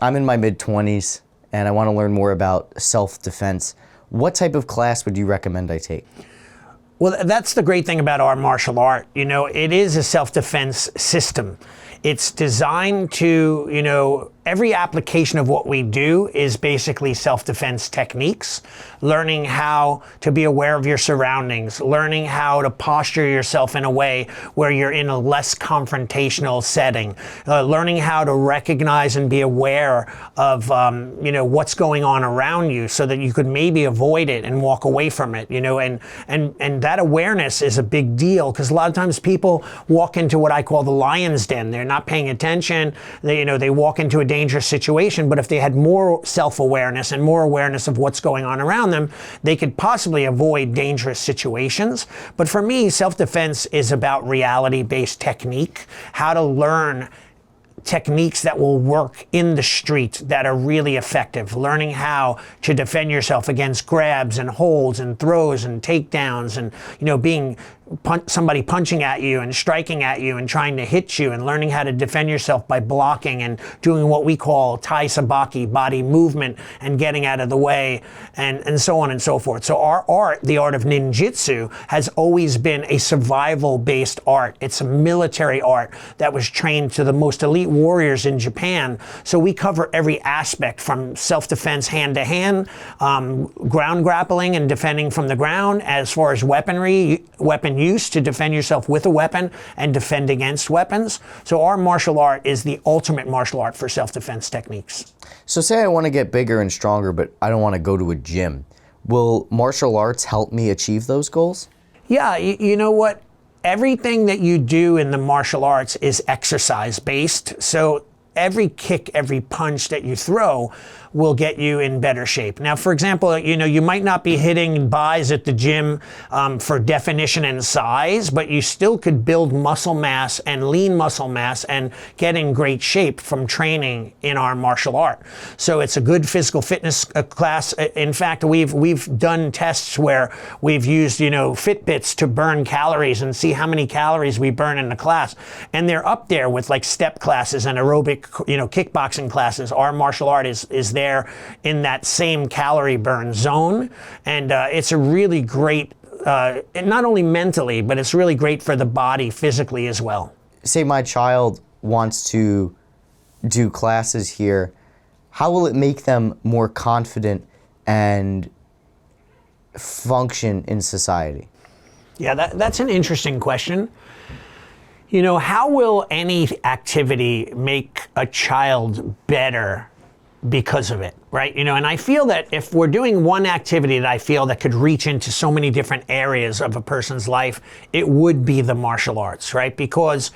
I'm in my mid-20s and I want to learn more about self-defense. What type of class would you recommend I take? Well, that's the great thing about our martial art. It is a self-defense system. It's designed to, every application of what we do is basically self-defense techniques, learning how to be aware of your surroundings, learning how to posture yourself in a way where you're in a less confrontational setting, learning how to recognize and be aware of, what's going on around you so that you could maybe avoid it and walk away from it, and that awareness is a big deal because a lot of times people walk into what I call the lion's den. They're not paying attention. They walk into a dangerous situation, but if they had more self-awareness and more awareness of what's going on around them, they could possibly avoid dangerous situations. But for me, self-defense is about reality-based technique, how to learn techniques that will work in the street that are really effective, learning how to defend yourself against grabs and holds and throws and takedowns and, being somebody punching at you and striking at you and trying to hit you, and learning how to defend yourself by blocking and doing what we call tai sabaki, body movement, and getting out of the way, and so on and so forth. So our art, the art of ninjutsu, has always been a survival-based art. It's a military art that was trained to the most elite warriors in Japan. So we cover every aspect from self-defense hand-to-hand, ground grappling and defending from the ground, as far as weapon use to defend yourself with a weapon and defend against weapons. So our martial art is the ultimate martial art for self-defense techniques. So say I want to get bigger and stronger, but I don't want to go to a gym. Will martial arts help me achieve those goals? Yeah, you know what? Everything that you do in the martial arts is exercise-based. So every kick, every punch that you throw will get you in better shape. Now, for example, you might not be hitting buys at the gym for definition and size, but you still could build muscle mass and lean muscle mass and get in great shape from training in our martial art. So it's a good physical fitness class. In fact, we've done tests where we've used, Fitbits to burn calories and see how many calories we burn in the class. And they're up there with like step classes and aerobic, kickboxing classes. Our martial art is there in that same calorie burn zone, and it's a really great, not only mentally, but it's really great for the body physically as well. Say my child wants to do classes here, how will it make them more confident and function in society? Yeah, that's an interesting question. How will any activity make a child better because of it, right? And I feel that if we're doing one activity that I feel that could reach into so many different areas of a person's life, it would be the martial arts, right? Because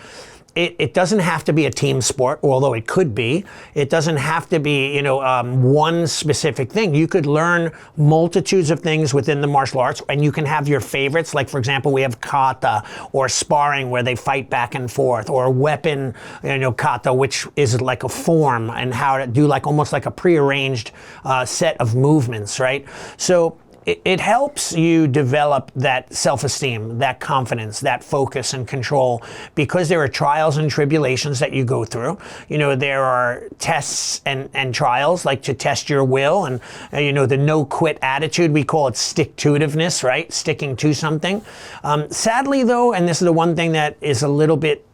it doesn't have to be a team sport, although it could be. It doesn't have to be, one specific thing. You could learn multitudes of things within the martial arts, and you can have your favorites. Like, for example, we have kata or sparring where they fight back and forth, or weapon, kata, which is like a form and how to do like almost like a prearranged set of movements, right? So it helps you develop that self-esteem, that confidence, that focus and control, because there are trials and tribulations that you go through. There are tests and trials like to test your will and, the no-quit attitude. We call it stick-to-itiveness, right? Sticking to something. Sadly, though, and this is the one thing that is a little bit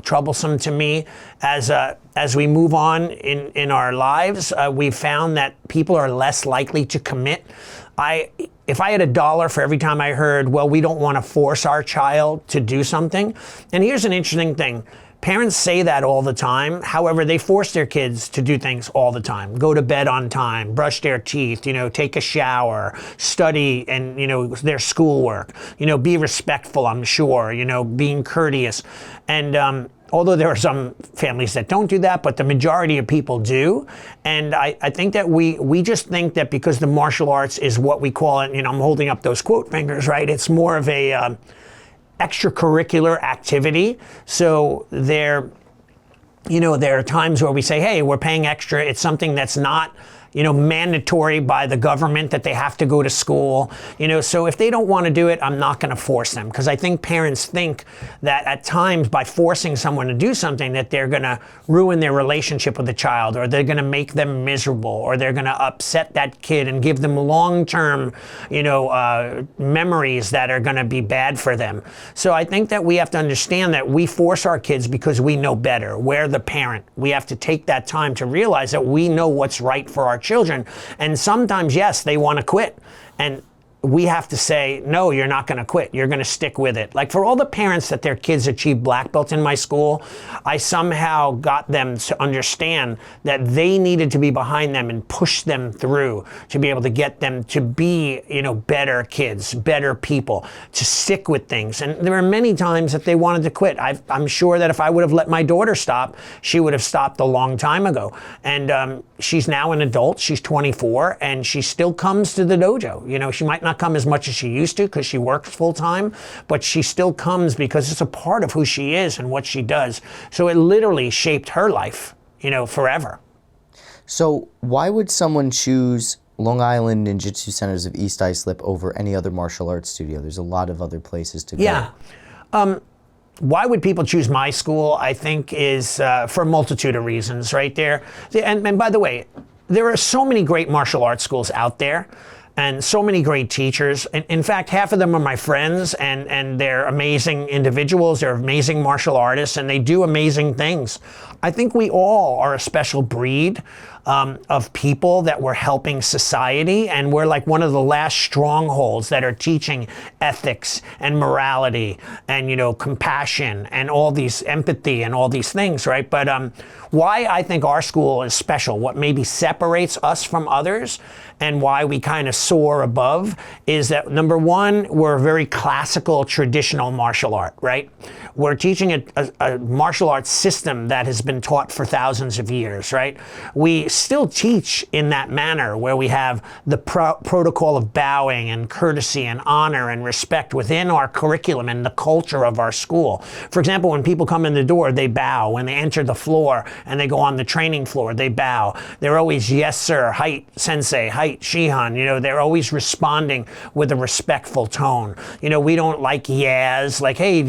troublesome to me, as we move on in our lives, we've found that people are less likely to commit. If I had $1 for every time I heard, well, we don't want to force our child to do something. And here's an interesting thing. Parents say that all the time. However, they force their kids to do things all the time. Go to bed on time, brush their teeth, take a shower, study and, their schoolwork, be respectful, I'm sure, being courteous. And, although there are some families that don't do that, but the majority of people do. And I think that we just think that because the martial arts is what we call it, I'm holding up those quote fingers, right? It's more of a extracurricular activity. So there are times where we say, hey, we're paying extra. It's something that's not, mandatory by the government that they have to go to school. So if they don't want to do it, I'm not going to force them, because I think parents think that at times by forcing someone to do something that they're going to ruin their relationship with the child, or they're going to make them miserable, or they're going to upset that kid and give them long-term, memories that are going to be bad for them. So I think that we have to understand that we force our kids because we know better. We're the parent. We have to take that time to realize that we know what's right for our children. And sometimes, yes, they want to quit. And we have to say, no, you're not going to quit. You're going to stick with it. Like for all the parents that their kids achieve black belts in my school, I somehow got them to understand that they needed to be behind them and push them through to be able to get them to be, better kids, better people, to stick with things. And there were many times that they wanted to quit. I'm sure that if I would have let my daughter stop, she would have stopped a long time ago. And she's now an adult. She's 24, and she still comes to the dojo. She might not come as much as she used to because she works full time, but she still comes because it's a part of who she is and what she does. So it literally shaped her life, forever. So why would someone choose Long Island Ninjutsu Centers of East Islip over any other martial arts studio? There's a lot of other places to go. Yeah. Why would people choose my school, I think, is for a multitude of reasons right there. And by the way, there are so many great martial arts schools out there, and so many great teachers. In fact, half of them are my friends, and they're amazing individuals. They're amazing martial artists, and they do amazing things. I think we all are a special breed of people that we're helping society, and we're like one of the last strongholds that are teaching ethics and morality and compassion and all these empathy and all these things, right? But why I think our school is special, what maybe separates us from others, and why we kind of soar above, is that number one, we're a very classical, traditional martial art, right? We're teaching a martial arts system that has been taught for thousands of years, right? We still teach in that manner where we have the protocol of bowing and courtesy and honor and respect within our curriculum and the culture of our school. For example, when people come in the door, they bow. When they enter the floor and they go on the training floor, they bow. They're always, yes, sir, height, sensei, height, shihan. They're always responding with a respectful tone. We don't like yeahs, like, hey,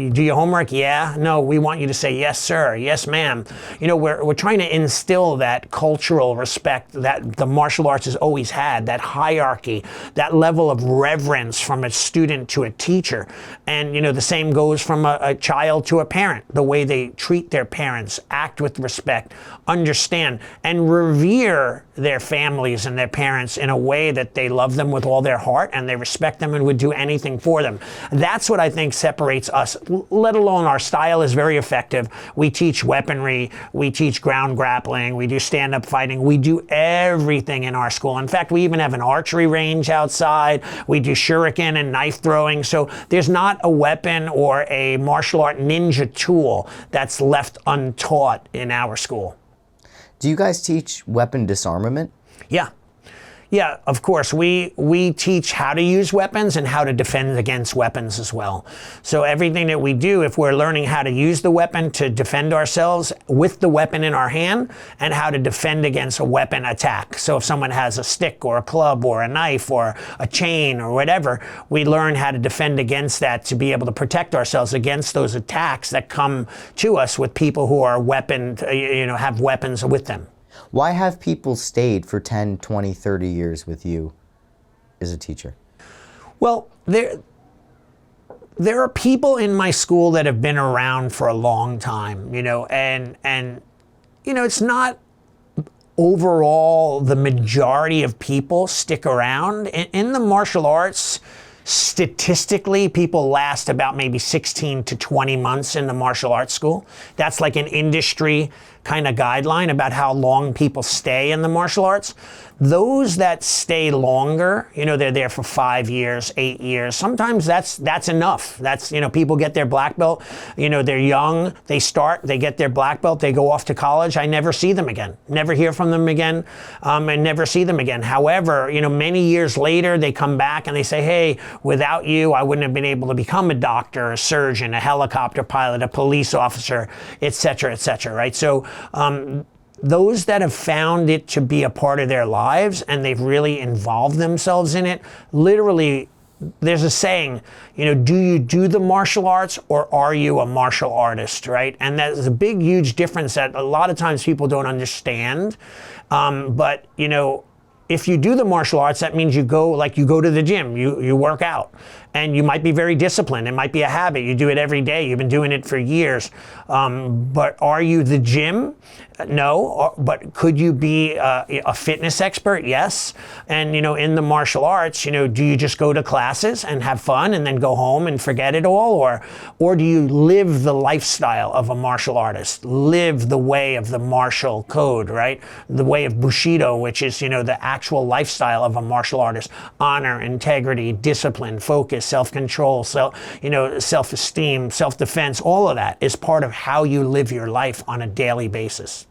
do your homework? Yeah. No, we want you to say, yes, sir, yes, ma'am. We're trying to instill that cultural respect that the martial arts has always had, that hierarchy, that level of reverence from a student to a teacher. And, the same goes from a child to a parent, the way they treat their parents, act with respect, understand, and revere their families and their parents in a way that they love them with all their heart and they respect them and would do anything for them. That's what I think separates us, let alone our style is very effective. We teach weaponry, we teach ground grappling, we do stand-up fighting, we do everything in our school. In fact, we even have an archery range outside, we do shuriken and knife throwing, so there's not a weapon or a martial art ninja tool that's left untaught in our school. Do you guys teach weapon disarmament? Yeah. Yeah, of course. We teach how to use weapons and how to defend against weapons as well. So everything that we do, if we're learning how to use the weapon to defend ourselves with the weapon in our hand, and how to defend against a weapon attack. So if someone has a stick or a club or a knife or a chain or whatever, we learn how to defend against that to be able to protect ourselves against those attacks that come to us with people who are have weapons with them. Why have people stayed for 10, 20, 30 years with you as a teacher? Well, there are people in my school that have been around for a long time, and it's not overall the majority of people stick around. In the martial arts, statistically, people last about maybe 16 to 20 months in the martial arts school. That's like an industry kind of guideline about how long people stay in the martial arts. Those that stay longer, they're there for 5 years, 8 years. Sometimes that's enough. That's, people get their black belt, they're young, they get their black belt, they go off to college. I never see them again, never hear from them again, and never see them again. However, many years later, they come back and they say, hey, without you, I wouldn't have been able to become a doctor, a surgeon, a helicopter pilot, a police officer, et cetera, right? So, those that have found it to be a part of their lives and they've really involved themselves in it, literally, there's a saying, do you do the martial arts or are you a martial artist, right? And that's a big, huge difference that a lot of times people don't understand. But if you do the martial arts, that means you go to the gym, you work out, and you might be very disciplined. It might be a habit. You do it every day. You've been doing it for years. But are you the gym? No. But could you be a fitness expert? Yes. And in the martial arts, do you just go to classes and have fun and then go home and forget it all, or do you live the lifestyle of a martial artist? Live the way of the martial code, right? The way of Bushido, which is the actual lifestyle of a martial artist: honor, integrity, discipline, focus, self-control, self-esteem, self-defense. All of that is part of how you live your life on a daily basis.